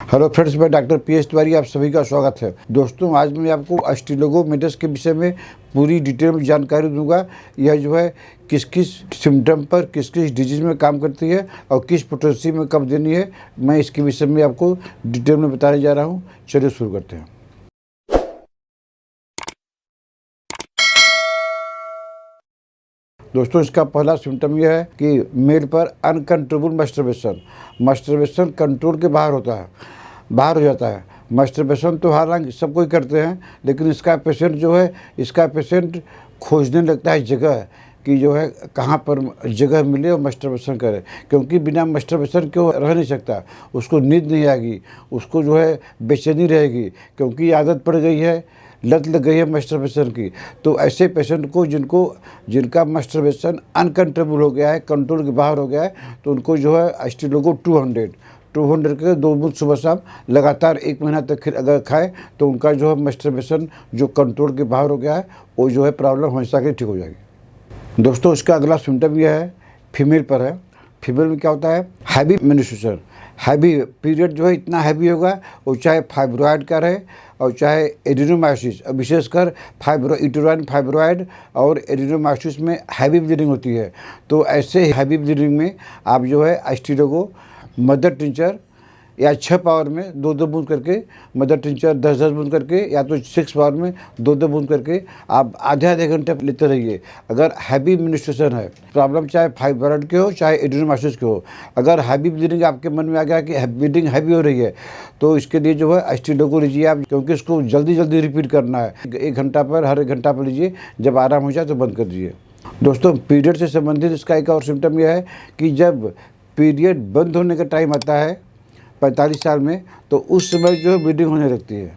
Hello friends, मैं doctor P S Tiwari, आप सभी का स्वागत है। दोस्तों, आज मैं आपको अस्टिलोगोमेटस के विषय में पूरी डिटेल में जानकारी दूंगा। यह जो है किस किस सिम्टम पर, किस किस डिजीज में काम करती है और किस पोटेंसी में कब देनी है, मैं इसके विषय में आपको डिटेल में बताने जा रहा हूँ। चलिए शुरू करते हैं। दोस्तों, इसका पहला सिम्टम यह है कि मेल पर अनकंट्रोलेबल मस्टरबेशन कंट्रोल के बाहर हो जाता है। मस्टरबेशन तो हालांकि सब कोई करते हैं, लेकिन इसका पेशेंट खोजने लगता है जगह कि जो है कहाँ पर जगह मिले और मस्टरबेशन करे, क्योंकि बिना मस्टरबेशन के वो रह नहीं सकता। उसको नींद नहीं आएगी, उसको जो है बेचैनी रहेगी, क्योंकि आदत पड़ गई है, लत लग गई है मस्टरबेशन की। तो ऐसे पेशेंट को जिनका मस्टरबेशन अनकंट्रोलेबल हो गया है, कंट्रोल के बाहर हो गया है, तो उनको जो है अस्टिलोगो 200 के 2 बूंद सुबह शाम लगातार 1 महीना तक अगर खाए तो उनका जो है मस्टरबेशन जो कंट्रोल के बाहर हो गया है, वो जो है प्रॉब्लम हमेशा के ठीक हो जाएगी। दोस्तों, इसका अगला सिम्टम यह है, फीमेल पर है। फीमेल में क्या होता है? Heavy menstruation. हैवी पीरियड जो है इतना हैवी होगा, वो चाहे फाइब्रॉयड का रहे और चाहे एडिनोमायोसिस, विशेषकर यूटेराइन फाइब्रॉयड और एडिनोमायोसिस में हैवी ब्लीडिंग होती है। तो ऐसे हैवी ब्लीडिंग में आप जो है अस्टिलोगो मदर टिंचर या 6 पावर में 2-2 बूंद करके, मदर टिंचर 10-10 बूंद करके, या तो 6 पावर में 2-2 बूंद करके आप आधे घंटे लेते रहिए। अगर हैवी मेंस्ट्रुएशन है, प्रॉब्लम चाहे फाइब्रॉयड के हो चाहे एडिनोमायोसिस के हो, अगर हैवी ब्लीडिंग आपके मन में आ गया कि ब्लीडिंग हैवी हो रही है, तो इसके लिए जो है अस्टिलोगो लीजिए आप, क्योंकि इसको जल्दी रिपीट करना है। 1 घंटा पर, हर 1 घंटा पर लीजिए, जब आराम हो जाए तो बंद कर दीजिए। दोस्तों, पीरियड से संबंधित इसका एक और सिम्टम यह है कि जब पीरियड बंद होने का टाइम आता है 45 साल में, तो उस समय जो है ब्लीडिंग होने लगती है।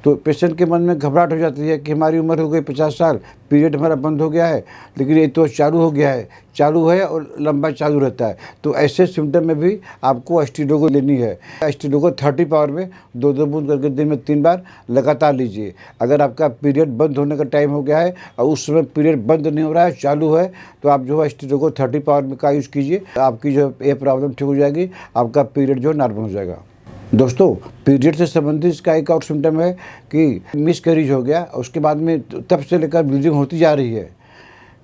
तो पेशेंट के मन में घबराहट हो जाती है कि हमारी उम्र हो गई 50 साल, पीरियड हमारा बंद हो गया है, लेकिन ये तो चालू है और लंबा चालू रहता है। तो ऐसे सिम्टम में भी आपको अस्टिलोगो लेनी है। अस्टिलोगो 30 पावर में 2-2 बूंद करके दिन में 3 बार लगातार लीजिए। अगर आपका पीरियड बंद होने का टाइम हो गया है और उस समय पीरियड बंद नहीं हो रहा है, चालू है, तो आप जो है अस्टिलोगो 30 पावर में का यूज़ कीजिए। आपकी जो है ये प्रॉब्लम ठीक हो जाएगी, आपका पीरियड जो है नॉर्मल हो जाएगा। दोस्तों, पीरियड से संबंधित इसका एक और सिम्टम है कि मिसकैरेज हो गया, उसके बाद में तब से लेकर ब्लीडिंग होती जा रही है।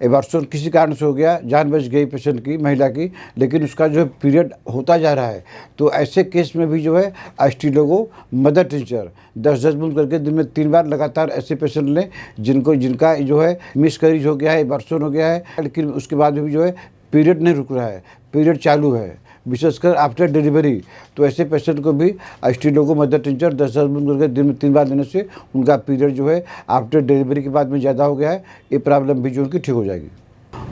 एबॉर्शन किसी कारण से हो गया, जान बच गई पेशेंट की, महिला की, लेकिन उसका जो है पीरियड होता जा रहा है। तो ऐसे केस में भी जो है अस्टिलोगो मदर टिंचर 10-10 बूंद करके दिन में 3 बार लगातार ऐसे पेशेंट लें जिनका जो है मिसकैरेज हो गया है, एबॉर्शन हो गया है, लेकिन उसके बाद भी जो है पीरियड नहीं रुक रहा है, पीरियड चालू है, विशेषकर आफ्टर डिलीवरी। तो ऐसे पेशेंट को भी अस्टिलोगो मदर टिंचर 10-10 बूंद करके दिन में 3 बार देने से उनका पीरियड जो है आफ्टर डिलीवरी के बाद में ज़्यादा हो गया है, ये प्रॉब्लम भी जो उनकी ठीक हो जाएगी।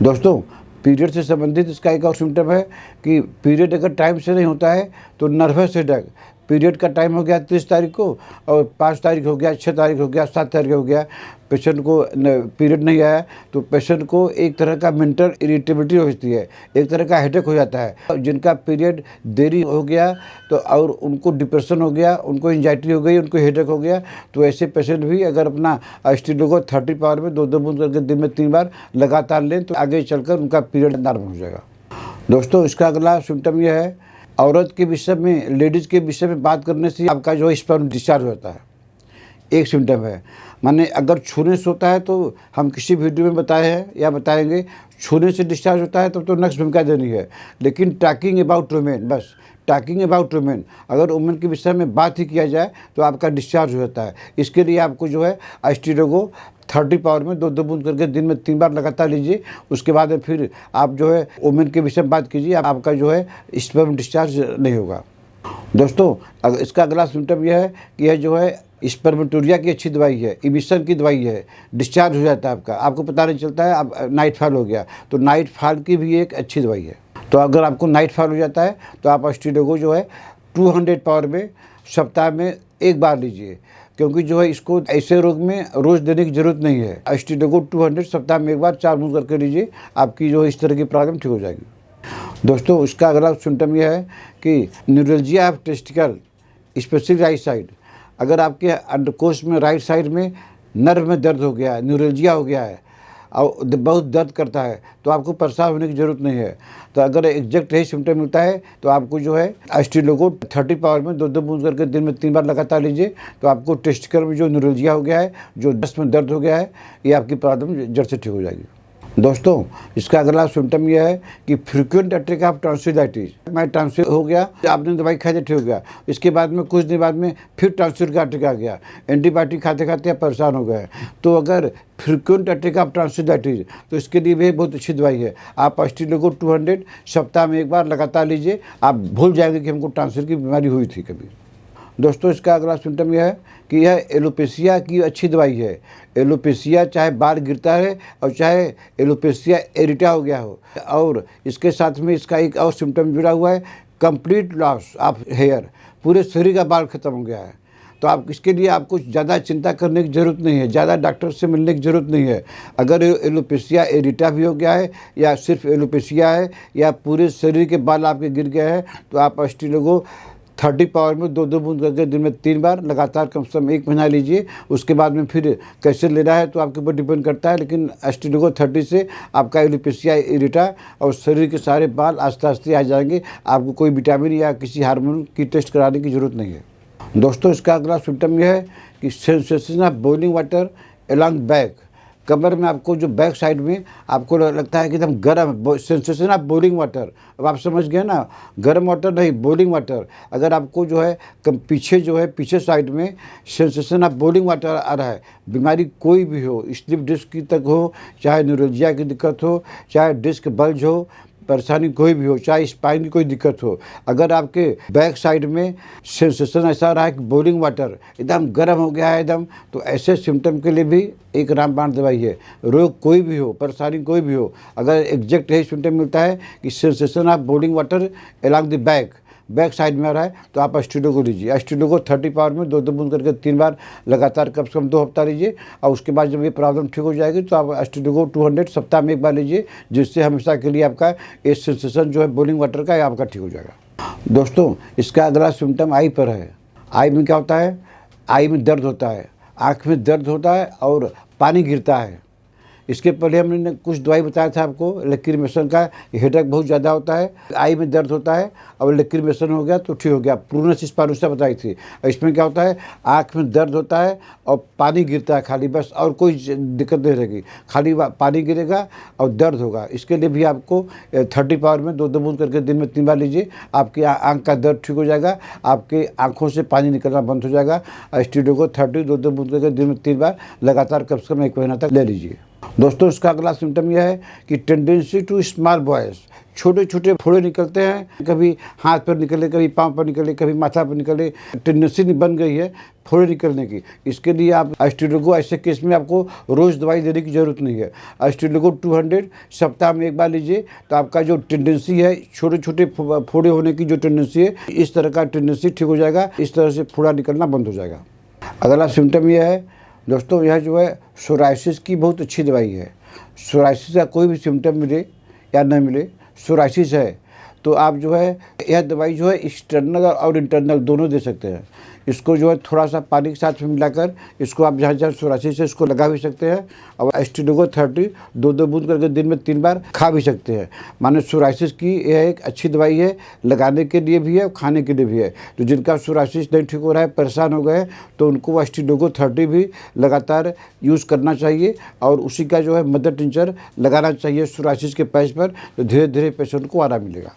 दोस्तों, पीरियड से संबंधित इसका एक और सिम्टम है कि पीरियड अगर टाइम से नहीं होता है तो नर्वस हेडेक। पीरियड का टाइम हो गया 30 तारीख को और 5 तारीख हो गया, 6 तारीख हो गया, 7 तारीख हो गया, पेशेंट को पीरियड नहीं आया, तो पेशेंट को एक तरह का मेंटल इरिटेबिलिटी होती है, एक तरह का हेडेक हो जाता है। जिनका पीरियड देरी हो गया तो और उनको डिप्रेशन हो गया, उनको एंजाइटी हो गई, उनको हेडेक हो गया, तो ऐसे पेशेंट भी अगर अपना अस्टिलोगो 30 पावर में 2-2 बूंद करके दिन में 3 बार लगातार लें, तो आगे चलकर उनका पीरियड नॉर्मल हो जाएगा। दोस्तों, इसका अगला सिम्टम यह है, औरत के विषय में, लेडीज़ के विषय में बात करने से आपका जो है स्पर्म डिस्चार्ज होता है। एक सिम्टम है, माने अगर छूने से होता है, तो हम किसी वीडियो में बताए हैं या बताएंगे, छूने से डिस्चार्ज होता है तब तो नेक्स्ट भूमिका देनी है। लेकिन टॉकिंग अबाउट वुमेन, बस टॉकिंग अबाउट वुमेन, अगर वुमेन के विषय में बात ही किया जाए तो आपका डिस्चार्ज हो जाता है। इसके लिए आपको जो है अस्टिलोगो 30 पावर में 2-2 बूंद करके दिन में 3 बार लगातार लीजिए। उसके बाद फिर आप जो है वुमेन के विषय में बात कीजिए, आपका जो है स्पर्म डिस्चार्ज नहीं होगा। दोस्तों, इसका अगला सिम्टम यह है कि यह जो है स्पर्मेटोरिया की अच्छी दवाई है, इमिशन की दवाई है, डिस्चार्ज हो जाता है आपको पता नहीं चलता है, अब नाइट फॉल हो गया, तो नाइट फॉल की भी एक अच्छी दवाई है। तो अगर आपको नाइट फॉल हो जाता है तो आप अस्टिलोगो जो है 200 पावर में सप्ताह में 1 बार लीजिए, क्योंकि जो है इसको ऐसे रोग में रोज़ देने की ज़रूरत नहीं है। अस्टिलोगो 200 सप्ताह में 1 बार 4 बूंद करके लीजिए, आपकी जो इस तरह की प्रॉब्लम ठीक हो जाएगी। दोस्तों, इसका अगला सिम्टम यह है कि neuralgia of testicle, specially right side. अगर आपके अंडकोश में राइट साइड में नर्व में दर्द हो गया है, न्यूरल्जिया हो गया है, और बहुत दर्द करता है तो आपको परेशान होने की ज़रूरत नहीं है। तो अगर एग्जैक्ट यही सिम्टम मिलता है तो आपको जो है एस्टिलोगो 30 पावर में 2-2 बूंद करके दिन में 3 बार लगातार लीजिए। तो आपको टेस्टिकल में जो न्यूरोलजिया हो गया है, जो दस्त में दर्द हो गया है, ये आपकी प्रॉब्लम जड़ से ठीक हो जाएगी। दोस्तों, इसका अगला सिम्टम यह है कि फ्रीक्वेंट अटैक ऑफ टॉन्सिलाइटिस। मैं टॉन्सिल हो गया, आपने दवाई खाई तो ठीक हो गया, इसके बाद में कुछ दिन बाद में फिर टॉन्सिल का अटैक आ गया, एंटीबायोटिक खाते खाते आप परेशान हो गए। तो अगर फ्रीक्वेंट अटैक ऑफ टॉन्सिलाइटिस तो इसके लिए भी बहुत अच्छी दवाई है। आप एस्टिलोगो 200 सप्ताह में 1 बार लगातार लीजिए, आप भूल जाएंगे कि हमको टॉन्सिल की बीमारी हुई थी कभी। दोस्तों, इसका अगला सिम्टम यह है कि यह एलोपेशिया की अच्छी दवाई है। एलोपेशिया चाहे बाल गिरता है और चाहे एलोपेशिया एरिटा हो गया हो, और इसके साथ में इसका एक और सिम्टम जुड़ा हुआ है, कंप्लीट लॉस ऑफ हेयर, पूरे शरीर का बाल खत्म हो गया है। तो आप इसके लिए आपको ज़्यादा चिंता करने की ज़रूरत नहीं है, ज़्यादा डॉक्टर से मिलने की ज़रूरत नहीं है। अगर एलोपेशिया एरिटा भी हो गया है या सिर्फ एलोपेशिया है या पूरे शरीर के बाल आपके गिर गए हैं, तो आप एस्टिलोगो 30 पावर में 2-2 बूंद करके दिन में 3 बार लगातार कम से कम 1 महीना लीजिए। उसके बाद में फिर कैसे लेना है तो आपके ऊपर डिपेंड करता है, लेकिन एस्टिलोगो 30 से आपका एलोपेशिया एरिटा और शरीर के सारे बाल आस्ते आस्ते आ जाएंगे। आपको कोई विटामिन या किसी हार्मोन की टेस्ट कराने की ज़रूरत नहीं है। दोस्तों, इसका अगला सिम्टम यह है कि sensation of boiling water along back, कमर में आपको जो बैक साइड में आपको लगता है कि एकदम गर्म, सेंसेशन ऑफ बॉइलिंग वाटर। अब आप समझ गए ना, गर्म वाटर नहीं, बॉइलिंग वाटर। अगर आपको जो है पीछे साइड में सेंसेशन ऑफ बॉइलिंग वाटर आ रहा है, बीमारी कोई भी हो, स्लीप डिस्क की तक हो, चाहे न्यूरोलजिया की दिक्कत हो, चाहे डिस्क बल्ज हो, परेशानी कोई भी हो, चाहे स्पाइन की कोई दिक्कत हो, अगर आपके बैक साइड में सेंसेशन ऐसा रहा है कि बॉइलिंग वाटर एकदम गर्म हो गया है एकदम, तो ऐसे सिम्टम के लिए भी एक रामबाण दवाई है। रोग कोई भी हो, परेशानी कोई भी हो, अगर एग्जैक्ट यही सिम्टम मिलता है कि sensation of boiling water along the back side में आ रहा है, तो आप एस्टिलोगो लीजिए। एस्टिलोगो 30 पावर में 2-2 बूंद करके 3 बार लगातार कम से कम 2 हफ्ता लीजिए, और उसके बाद जब ये प्रॉब्लम ठीक हो जाएगी तो आप एस्टिलोगो 200 सप्ताह में 1 बार लीजिए, जिससे हमेशा के लिए आपका ये सेंसेशन जो है बॉइलिंग वाटर का, आपका ठीक हो जाएगा। दोस्तों, इसका अगला सिम्टम आई पर है। आई में क्या होता है? आई में दर्द होता है, आँख में दर्द होता है और पानी गिरता है। इसके पहले हमने कुछ दवाई बताया था आपको लेक्रीमेशन का, हेडेक बहुत ज़्यादा होता है, आई में दर्द होता है और लेक्रीमेशन हो गया तो ठीक हो गया। प्रूनस स्पाइनोसा बताई थी। इसमें क्या होता है? आँख में दर्द होता है और पानी गिरता है खाली, बस, और कोई दिक्कत नहीं रहेगी, खाली पानी गिरेगा और दर्द होगा। इसके लिए भी आपको 30 पावर में 2-2 बूंद करके दिन में 3 बार लीजिए, आपकी आँख का दर्द ठीक हो जाएगा, आपके आँखों से पानी निकलना बंद हो जाएगा। एस्टिलोगो 30 2-2 बूंद करके दिन में 3 बार लगातार कम से कम 1 महीना तक ले लीजिए। दोस्तों, इसका अगला सिम्टम यह है कि टेंडेंसी टू स्मॉल बॉयज़, छोटे छोटे फोड़े निकलते हैं, कभी हाथ पर निकले, कभी पाँव पर निकले, कभी माथा पर निकले, टेंडेंसी बन गई है फोड़े निकलने की। इसके लिए आप एस्टिलोगो, ऐसे केस में आपको रोज़ दवाई देने की ज़रूरत नहीं है। एस्टिलोगो 200 सप्ताह में 1 बार लीजिए, तो आपका जो टेंडेंसी है, छोटे छोटे फोड़े होने की जो टेंडेंसी है, इस तरह का टेंडेंसी ठीक हो जाएगा, इस तरह से फोड़ा निकलना बंद हो जाएगा। अगला सिम्टम यह है दोस्तों, यह जो है सोराइसिस की बहुत अच्छी दवाई है। सोराइसिस का कोई भी सिम्टम मिले या न मिले, सोराइसिस है तो आप जो है यह दवाई जो है एक्सटर्नल और इंटरनल दोनों दे सकते हैं। इसको जो है थोड़ा सा पानी के साथ में मिलाकर इसको आप जहाँ जहाँ सोराइसिस है इसको लगा भी सकते हैं, और एस्टिलोगो 30 2-2 बूंद करके दिन में 3 बार खा भी सकते हैं। माने सोराइसिस की यह एक अच्छी दवाई है, लगाने के लिए भी है और खाने के लिए भी है। तो जिनका सोराइसिस नहीं ठीक हो रहा है, परेशान हो गए, तो उनको एस्टिलोगो 30 भी लगातार यूज़ करना चाहिए, और उसी का जो है मदर टिंचर लगाना चाहिए सोराइसिस के पैच पर, तो धीरे धीरे पेशेंट को आराम मिलेगा।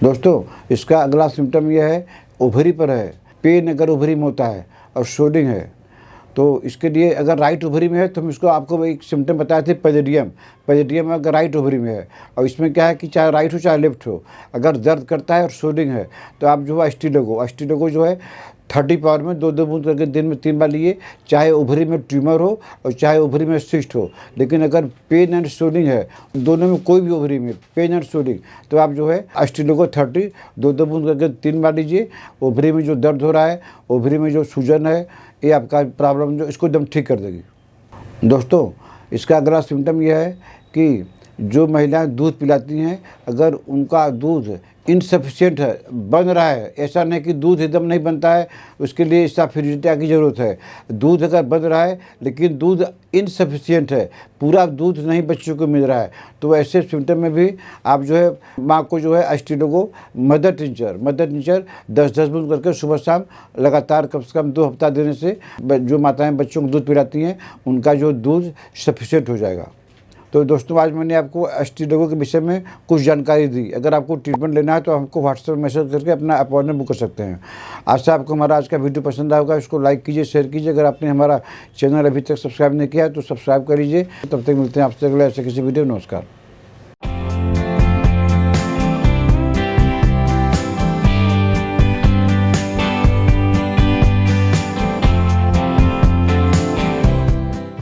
दोस्तों, इसका अगला सिम्टम यह है, ओवरी पर है। पेन अगर ओवरी में होता है और शोल्डिंग है, तो इसके लिए अगर राइट ओवरी में है तो हम इसको आपको एक सिम्टम बताए थे, पैलेडियम अगर राइट ओवरी में है, और इसमें क्या है कि चाहे राइट हो चाहे लेफ्ट हो, अगर दर्द करता है और शोल्डिंग है, तो आप जो है एस्टिलोगो जो है 30 पावर में 2-2 बूंद करके दिन में 3 बार लिए, चाहे ओवरी में ट्यूमर हो और चाहे ओवरी में सिस्ट हो। लेकिन अगर पेन एंड स्वेलिंग है, दोनों में कोई भी ओवरी में पेन एंड स्वेलिंग, तो आप जो है एस्टिलोगो 30 2-2 बूंद करके 3 बार लीजिए। ओवरी में जो दर्द हो रहा है, ओवरी में जो सूजन है, ये आपका प्रॉब्लम जो इसको एकदम ठीक कर देगी। दोस्तों, इसका अगला सिम्टम यह है कि जो महिलाएं दूध पिलाती हैं, अगर उनका दूध इनसफिशिएंट है, बन रहा है, ऐसा नहीं कि दूध एकदम नहीं बनता है, उसके लिए इसका फ्रिजिडिटी की ज़रूरत है। दूध अगर बन रहा है लेकिन दूध इनसफिशिएंट है, पूरा दूध नहीं बच्चों को मिल रहा है, तो ऐसे सिम्टम में भी आप जो है माँ को जो है एस्टिडोगो मदर टिंचर 10-10 बूंद करके सुबह शाम लगातार कम से कम 2 हफ्ता देने से जो माताएं बच्चों को दूध पिलाती हैं उनका जो दूध सफिशिएंट हो जाएगा। तो दोस्तों आज मैंने आपको एस्टिडोगो के विषय में कुछ जानकारी दी। अगर आपको ट्रीटमेंट लेना है तो हमको व्हाट्सएप मैसेज करके अपना अपॉइंटमेंट बुक कर सकते हैं। आशा आपको हमारा आज का वीडियो पसंद आएगा, इसको लाइक कीजिए, शेयर कीजिए। अगर आपने हमारा चैनल अभी तक सब्सक्राइब नहीं किया है तो सब्सक्राइब कर लीजिए। तब तक मिलते हैं आपसे अगले ऐसे किसी वीडियो। नमस्कार।